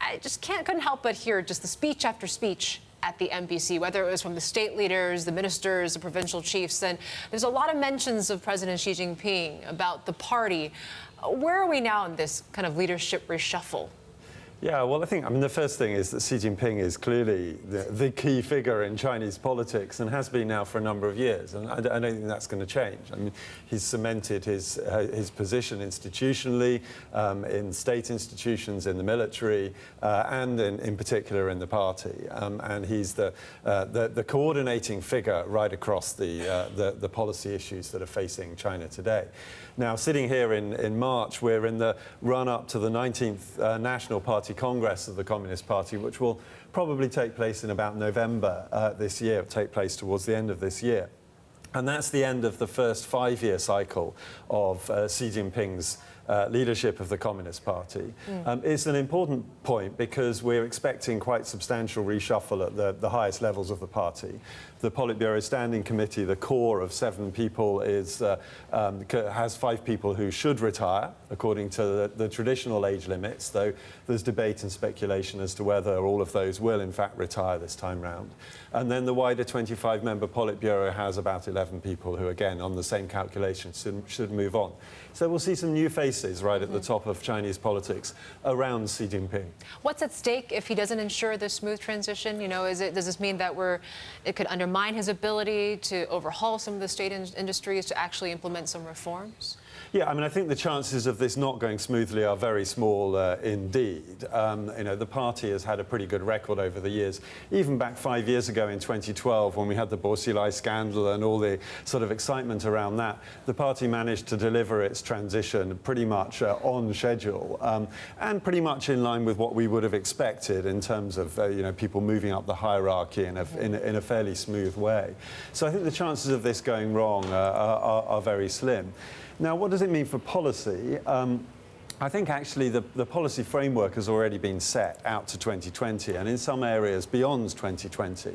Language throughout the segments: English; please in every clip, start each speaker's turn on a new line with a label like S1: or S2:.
S1: I just couldn't help but hear just the speech after speech at the MPC, whether it was from the state leaders, the ministers, the provincial chiefs. And there's a lot of mentions of President Xi Jinping about the party. Where are we now in this kind of leadership reshuffle?
S2: Yeah, well, I mean, the first thing is that Xi Jinping is clearly the key figure in Chinese politics and has been now for a number of years. And I don't think that's going to change. I mean, he's cemented his position institutionally, in state institutions, in the military, and in particular in the party. And he's the coordinating figure right across the policy issues that are facing China today. Now, sitting here in March, we're in the run-up to the 19th National Party Congress of the Communist Party, which will probably take place in about November this year, take place towards the end of this year. And that's the end of the first 5-year cycle of Xi Jinping's leadership of the Communist Party. It's an important point because we're expecting quite substantial reshuffle at the highest levels of the party. The Politburo Standing Committee, the core of 7 people, has 5 people who should retire, according to the traditional age limits, though there's debate and speculation as to whether all of those will, in fact, retire this time round. And then the wider 25-member Politburo has about 11 people who, again, on the same calculations, should move on. So we'll see some new faces right at the top of Chinese politics around Xi Jinping.
S1: What's at stake if he doesn't ensure this smooth transition? You know, does this mean that it could undermine his ability to overhaul some of the state industries, to actually implement some reforms?
S2: Yeah, I mean, I think the chances of this not going smoothly are very small indeed. You know, the party has had a pretty good record over the years. Even back 5 years ago in 2012, when we had the Borsilai scandal and all the sort of excitement around that, the party managed to deliver its transition pretty much on schedule and pretty much in line with what we would have expected in terms of you know, people moving up the hierarchy in a fairly smooth way. So I think the chances of this going wrong are very slim. Now, what does it mean for policy? I think actually the policy framework has already been set out to 2020, and in some areas beyond 2020.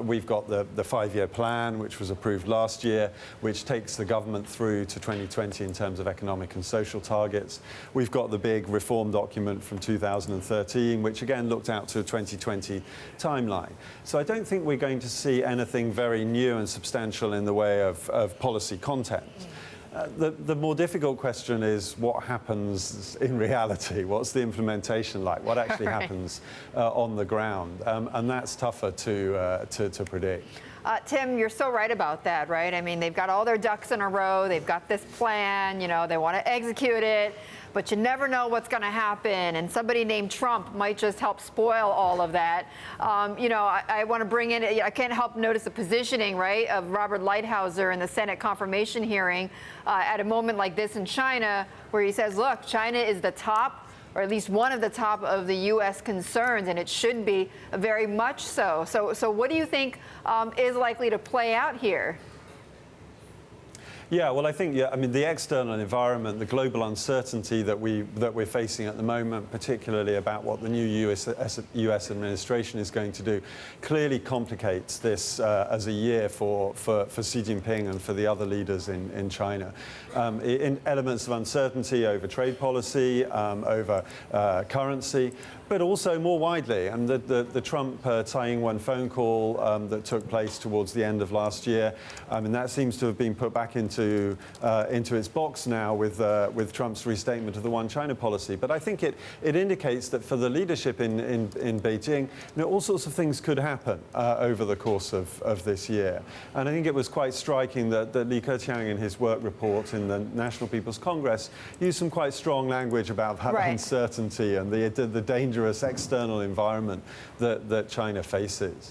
S2: We've got the 5-year plan, which was approved last year, which takes the government through to 2020 in terms of economic and social targets. We've got the big reform document from 2013, which again looked out to a 2020 timeline. So I don't think we're going to see anything very new and substantial in the way of policy content. The more difficult question is what happens in reality? What's the implementation like? What actually happens on the ground? And that's tougher to predict.
S3: Tim, you're so right about that, right? I mean, they've got all their ducks in a row. They've got this plan, you know, they want to execute it. But you never know what's going to happen, and somebody named Trump might just help spoil all of that. You know, I want to bring in, I can't help notice the positioning, right, of Robert Lighthizer in the Senate confirmation hearing at a moment like this in China, where he says, look, China is the top, or at least one of the top of the U.S. concerns, and it should be very much so. So what do you think is likely to play out here?
S2: Yeah, well, I think, I mean, the external environment, the global uncertainty that we're facing at the moment, particularly about what the new US administration is going to do, clearly complicates this as a year for Xi Jinping and for the other leaders in China. In elements of uncertainty over trade policy, over currency, but also more widely. And the Trump-Tsai Ing-wen phone call that took place towards the end of last year, I mean, that seems to have been put back into its box now with Trump's restatement of the One China policy. But I think it indicates that for the leadership in Beijing, you know, all sorts of things could happen over the course of this year. And I think it was quite striking that Li Keqiang, in his work report in the National People's Congress, used some quite strong language about that uncertainty and the dangerous external environment that China faces.